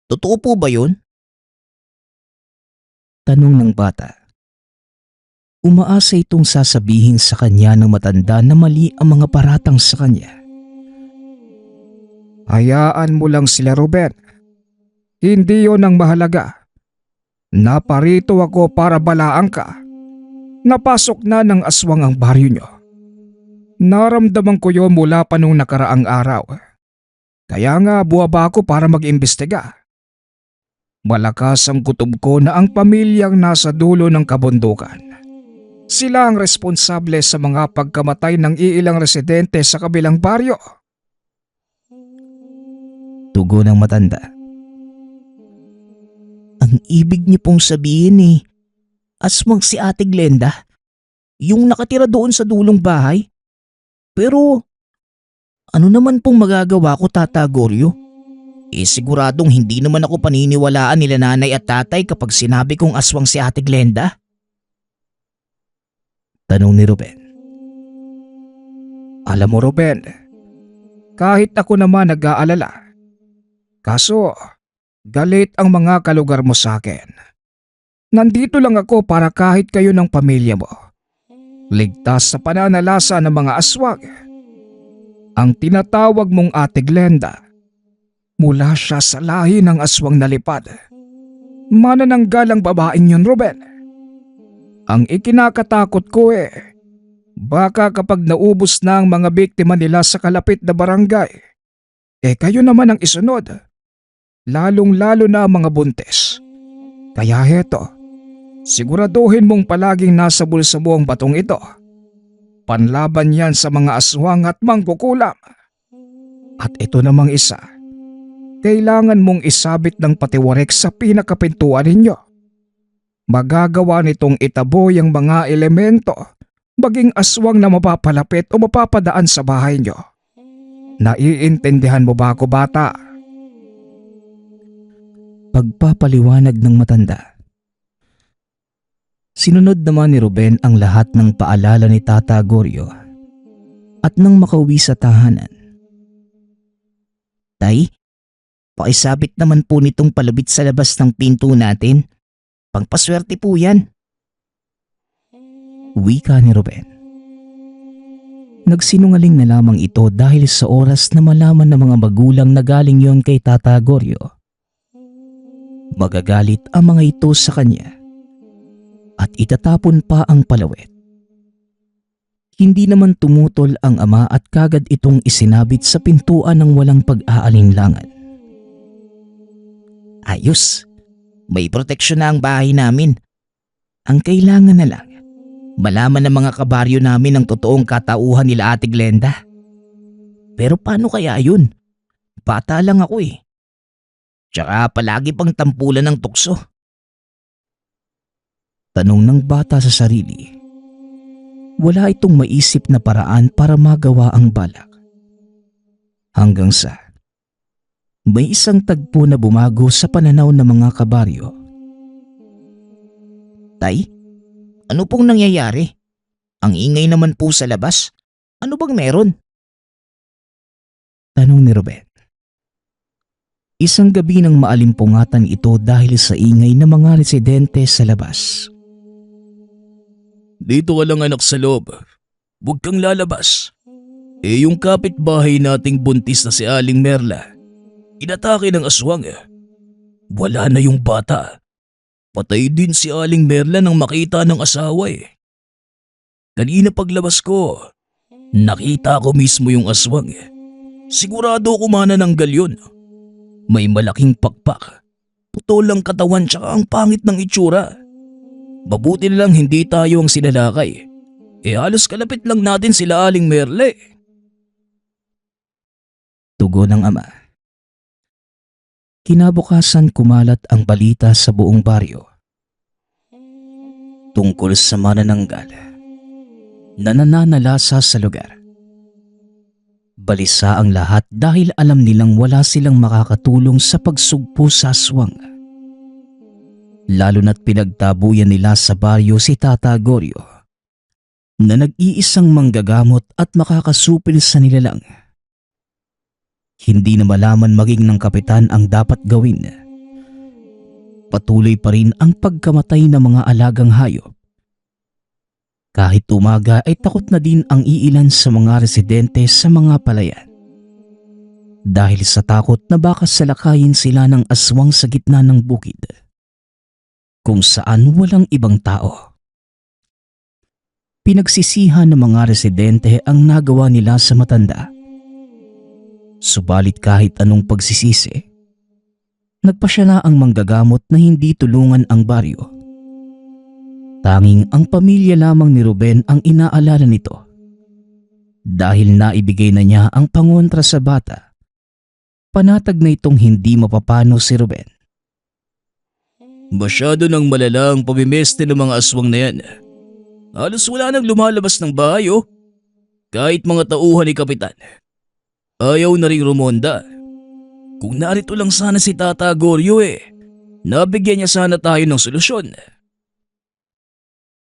Totoo po ba yun? Tanong ng bata. Umaasa itong sasabihin sa kanya ng matanda na mali ang mga paratang sa kanya. Hayaan mo lang sila, Ruben. Hindi yon ang mahalaga. Naparito ako para balaan ka. Napasok na ng aswang ang baryo nyo. Naramdaman ko yon mula pa nung nakaraang araw. Kaya nga buwaba ako para mag-imbestiga. Malakas ang kutob ko na ang pamilyang nasa dulo ng kabundukan. Sila ang responsable sa mga pagkamatay ng iilang residente sa kabilang baryo. Tugon ng matanda. Ang ibig niyo pong sabihin aswang si Ate Glenda, yung nakatira doon sa dulong bahay. Pero ano naman pong magagawa ko, Tata Goryo? Siguradong hindi naman ako paniniwalaan nila nanay at tatay kapag sinabi kong aswang si Ate Glenda. Tanong ni Ruben. Alam mo, Ruben, kahit ako naman nag-aalala. Kaso, galit ang mga kalugar mo sa akin. Nandito lang ako para kahit kayo ng pamilya mo. Ligtas sa pananalasa ng mga aswang. Ang tinatawag mong Ate Glenda, mula siya sa lahi ng aswang na lipad. Manananggalang babaeng yun, Ruben. Ang ikinakatakot ko baka kapag naubos na ang mga biktima nila sa kalapit na barangay, kayo naman ang isunod. Lalong-lalo na ang mga buntis. Kaya heto, siguraduhin mong palaging nasa bulsa mo ang batong ito. Panlaban yan sa mga aswang at mangkukulam. At ito namang isa, kailangan mong isabit ng patiwarek sa pinakapintuan ninyo. Magagawa nitong itaboy ang mga elemento, maging aswang na mapapalapit o mapapadaan sa bahay nyo. Naiintindihan mo ba ako, bata? Pagpapaliwanag ng matanda. Sinunod naman ni Ruben ang lahat ng paalala ni Tata Goryo at nang makauwi sa tahanan. Tay, pakisabit naman po nitong palabit sa labas ng pinto natin. Pangpaswerte po yan. Wika ni Ruben. Nagsinungaling na lamang ito dahil sa oras na malaman ng mga magulang na galing yon kay Tata Goryo. Magagalit ang mga ito sa kanya at itatapon pa ang palawit. Hindi naman tumutol ang ama at kagad itong isinabit sa pintuan ng walang pag-aalinlangan. Ayos, may proteksyon na ang bahay namin. Ang kailangan na lang, malaman ng mga kabaryo namin ang totoong katauhan nila Ate Glenda. Pero paano kaya yun? Bata lang ako eh. Tsaka palagi pang tampulan ng tukso. Tanong ng bata sa sarili. Wala itong maisip na paraan para magawa ang balak. Hanggang sa may isang tagpo na bumago sa pananaw ng mga kabaryo. Tay, ano pong nangyayari? Ang ingay naman po sa labas. Ano bang meron? Tanong ni Ruben. Isang gabi nang maalimpungatan ito dahil sa ingay ng mga residente sa labas. Dito ka lang anak sa loob. Huwag kang lalabas. Yung kapitbahay nating buntis na si Aling Merla, inatake ng aswang eh. Wala na yung bata. Patay din si Aling Merla nang makita ng asawa eh. Kanina paglabas ko, nakita ko mismo yung aswang eh. Sigurado ko manananggal yun. May malaking pakpak, putol ang katawan tsaka ang pangit ng itsura. Mabuti na lang hindi tayo ang sinalakay. Halos kalapit lang natin sila Aling Merle. Tugon ng ama. Kinabukasan kumalat ang balita sa buong baryo. Tungkol sa manananggal na nananalasa sa lugar. Balisa ang lahat dahil alam nilang wala silang makakatulong sa pagsugpo sa aswang. Lalo na't pinagtabuyan nila sa baryo si Tata Goryo na nag-iisang manggagamot at makakasupil sa nilalang. Hindi na malaman maging ng kapitan ang dapat gawin. Patuloy pa rin ang pagkamatay ng mga alagang hayop. Kahit umaga ay takot na din ang iilan sa mga residente sa mga palayan. Dahil sa takot na baka salakayin sila ng aswang sa gitna ng bukid, kung saan walang ibang tao. Pinagsisihan ng mga residente ang nagawa nila sa matanda. Subalit kahit anong pagsisisi, nagpasya na ang manggagamot na hindi tulungan ang baryo. Tanging ang pamilya lamang ni Ruben ang inaalala nito. Dahil naibigay na niya ang pangontra sa bata, panatag na itong hindi mapapano si Ruben. Masyado nang malala ang pamimeste ng mga aswang na yan. Halos wala nang lumalabas ng bahay oh. Kahit mga tauhan ni Kapitan. Ayaw na rin rumonda. Kung narito lang sana si Tata Goryo nabigyan niya sana tayo ng solusyon.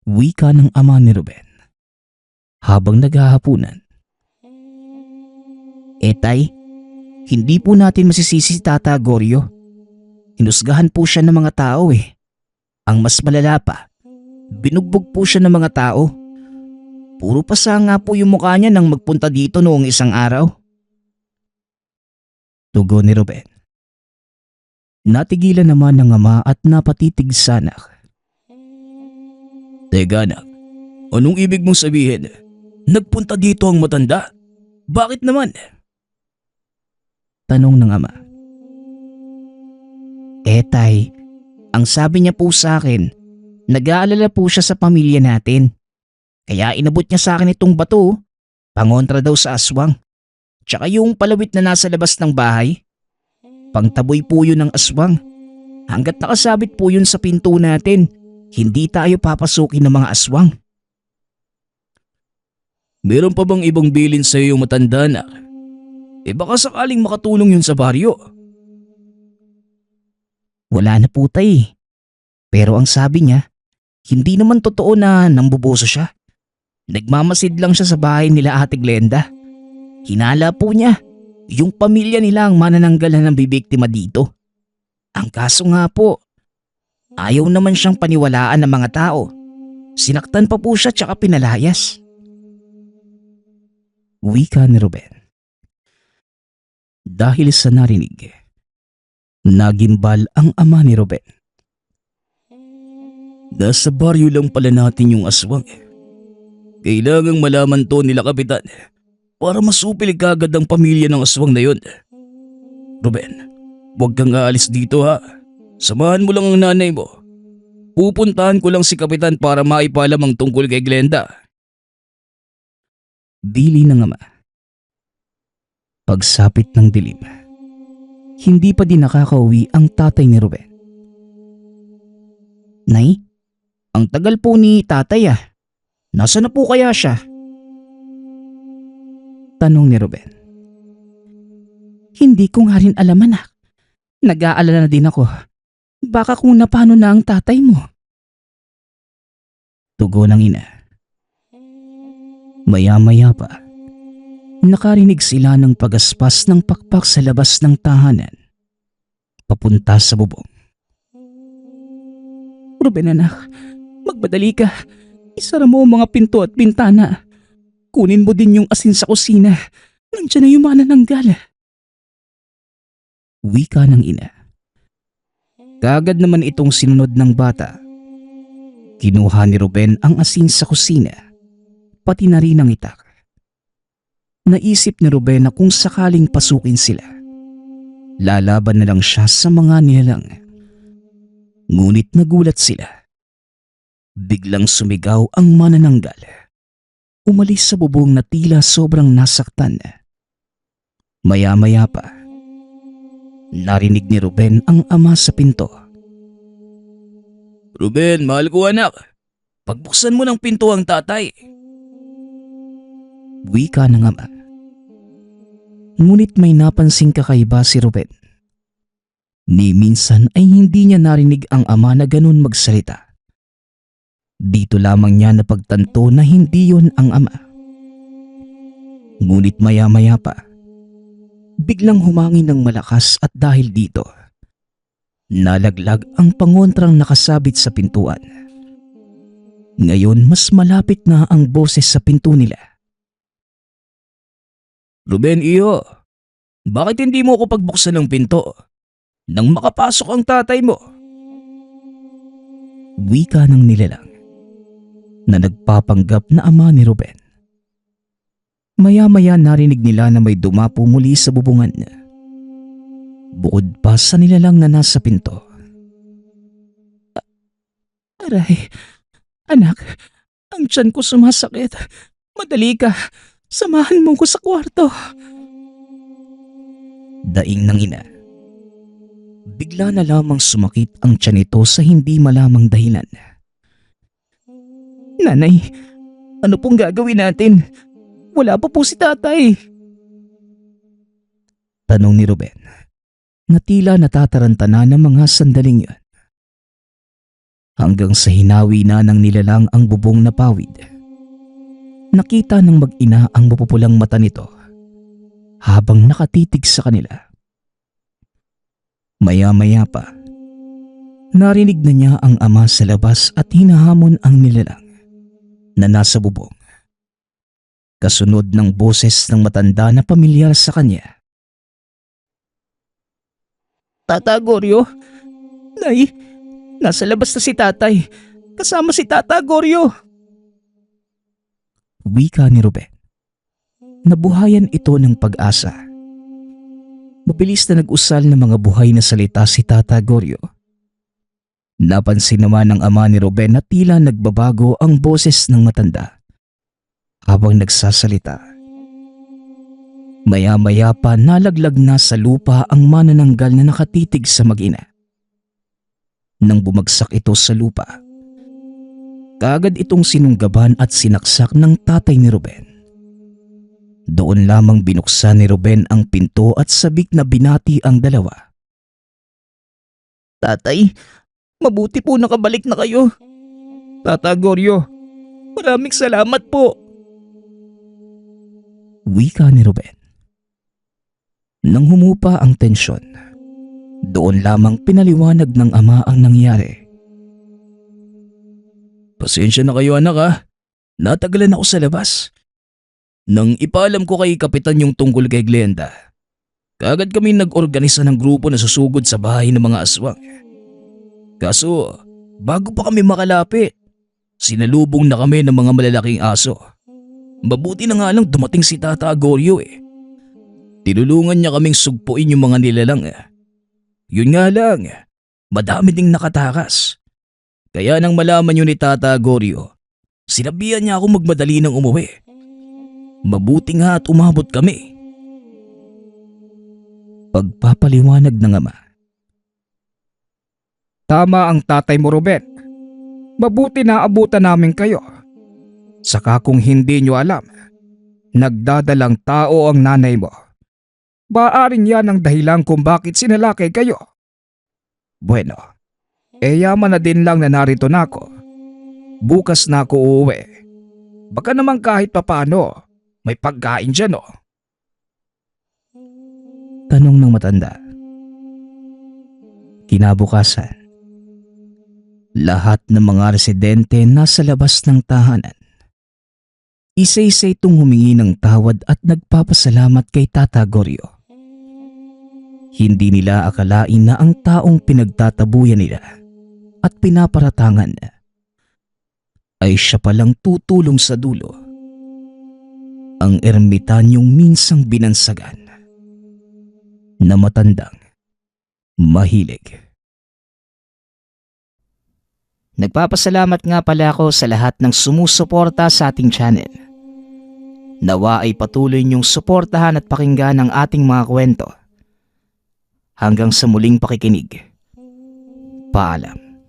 Wika ng ama ni Ruben habang naghahapunan. Tay, hindi po natin masisisi si Tata Goryo. Hinusgahan po siya ng mga tao Ang mas malala pa, binugbog po siya ng mga tao. Puro pasa nga po yung mukha niya nang magpunta dito noong isang araw. Tugon ni Ruben. Natigilan naman ng ama at napatitig sa anak. Teka anak, anong ibig mong sabihin? Nagpunta dito ang matanda? Bakit naman? Tanong ng ama. Tay, ang sabi niya po sa akin, nag-aalala po siya sa pamilya natin. Kaya inabot niya sa akin itong bato, pangontra daw sa aswang. Tsaka yung palawit na nasa labas ng bahay. Pangtaboy po yun ng aswang. Hanggat nakasabit po yun sa pinto natin, hindi tayo papasukin ng mga aswang. Meron pa bang ibang bilin sa iyo matanda na? Baka sakaling makatulong yun sa baryo. Wala na po tay. Pero ang sabi niya, hindi naman totoo na nambuboso siya. Nagmamasid lang siya sa bahay nila Ate Glenda. Hinala po niya, yung pamilya nila ang manananggalan ng bibiktima dito. Ang kaso nga po, ayaw naman siyang paniwalaan ng mga tao. Sinaktan pa po siya tsaka pinalayas. Wika ni Ruben. Dahil sa narinig, nagimbal ang ama ni Ruben. Nasa baryo lang pala natin yung aswang. Kailangang malaman to nila kapitan para masupil kagad ang pamilya ng aswang na yun. Ruben, huwag kang aalis dito ha. Samahan mo lang ang nanay mo. Pupuntahan ko lang si kapitan para maipalam ang tungkol kay Glenda. Dili ng ama. Pagsapit ng dilim, hindi pa din nakakauwi ang tatay ni Ruben. Nay, ang tagal po ni tatay ah. Nasaan na po kaya siya? Tanong ni Ruben. Hindi ko nga rin alam anak. Nag-aalala na din ako. Baka kung napano na ang tatay mo. Tugon ng ina. Maya-maya pa, nakarinig sila ng pagaspas ng pakpak sa labas ng tahanan, papunta sa bubong. Ruben anak, magmadali ka. Isara mo ang mga pinto at bintana. Kunin mo din yung asin sa kusina. Nandiyan na yung manananggal. Wika ng ina. Kagad naman itong sinunod ng bata. Kinuha ni Ruben ang asin sa kusina, pati na rin ang itak. Naisip ni Ruben na kung sakaling pasukin sila, lalaban na lang siya sa mga nilalang. Ngunit nagulat sila. Biglang sumigaw ang manananggal. Umalis sa bubong na tila sobrang nasaktan. Maya-maya pa, narinig ni Ruben ang ama sa pinto. Ruben, mahal ko anak. Pagbuksan mo ng pinto ang tatay. Wika ng ama. Ngunit may napansing kakaiba si Ruben. Ni minsan ay hindi niya narinig ang ama na ganun magsalita. Dito lamang niya napagtanto na hindi yon ang ama. Ngunit maya-maya pa, biglang humangin ng malakas at dahil dito, nalaglag ang pangontrang nakasabit sa pintuan. Ngayon mas malapit na ang boses sa pinto nila. Ruben, iyo. Bakit hindi mo ako pagbuksan ng pinto? Nang makapasok ang tatay mo. Wika ng nilalang na nagpapanggap na ama ni Ruben. Maya-maya narinig nila na may dumapo muli sa bubungan. Bukod pa sa nilalang na nasa pinto. Aray, anak, ang tiyan ko sumasakit. Madali ka, samahan mo ko sa kwarto. Daing ng ina. Bigla na lamang sumakit ang tiyan nito sa hindi malamang dahilan. Nanay, ano pong gagawin natin? Wala pa po si tatay. Tanong ni Ruben, na tila natataranta na ng mga sandaling yun. Hanggang sa hinawi na ng nilalang ang bubong na pawid. Nakita ng mag-ina ang mapupulang mata nito habang nakatitig sa kanila. Maya-maya pa, narinig na niya ang ama sa labas at hinahamon ang nilalang na nasa bubong. Kasunod ng boses ng matanda na pamilyar sa kanya. Tata Goryo, Nay, nasa labas na si tatay. Kasama si Tata Goryo. Wika ni Ruben. Nabuhayan ito ng pag-asa. Mabilis na nag-usal ng mga buhay na salita si Tata Goryo. Napansin naman ng ama ni Ruben na tila nagbabago ang boses ng matanda habang nagsasalita. Maya-maya pa nalaglag na sa lupa ang manananggal na nakatitig sa mag-ina. Nang bumagsak ito sa lupa, kaagad itong sinunggaban at sinaksak ng tatay ni Ruben. Doon lamang binuksan ni Ruben ang pinto at sabik na binati ang dalawa. Tatay, mabuti po nakabalik na kayo. Tata Goryo, maraming salamat po. Wika ni Ruben. Nang humupa ang tensyon, doon lamang pinaliwanag ng ama ang nangyari. Pasensya na kayo anak ha. Natagalan ako sa labas. Nang ipaalam ko kay Kapitan yung tungkol kay Glenda, kaagad kami nag-organisa ng grupo na susugod sa bahay ng mga aswang. Kaso, bago pa kami makalapit, sinalubong na kami ng mga malalaking aso. Mabuti na nga lang dumating si Tata Goryo eh. Tinulungan niya kaming sugpuin yung mga nilalang. Yun nga lang, madami ding nakatakas. Kaya nang malaman yun ni Tata Goryo, sinabihan niya ako magmadali ng umuwi. Mabuti nga at umabot kami. Pagpapaliwanag ng ama. Tama ang tatay mo, Ruben. Mabuti na abutan namin kayo. Saka kung hindi nyo alam, nagdadalang tao ang nanay mo. Baaring yan ang dahilan kung bakit sinalakay kayo. Bueno, yaman na din lang na narito na ako. Bukas na ako uuwi. Baka naman kahit papano, may pagkain dyan oh. Tanong ng matanda. Kinabukasan, lahat ng mga residente nasa labas ng tahanan. Isa-isa itong humingi ng tawad at nagpapasalamat kay Tata Goryo. Hindi nila akalain na ang taong pinagtatabuyan nila at pinaparatangan ay siya palang tutulong sa dulo. Ang ermitanyong minsang binansagan na matandang mahilig. Nagpapasalamat nga pala ako sa lahat ng sumusuporta sa ating channel. Nawa ay patuloy niyong suportahan at pakinggan ang ating mga kwento. Hanggang sa muling pakikinig. Paalam.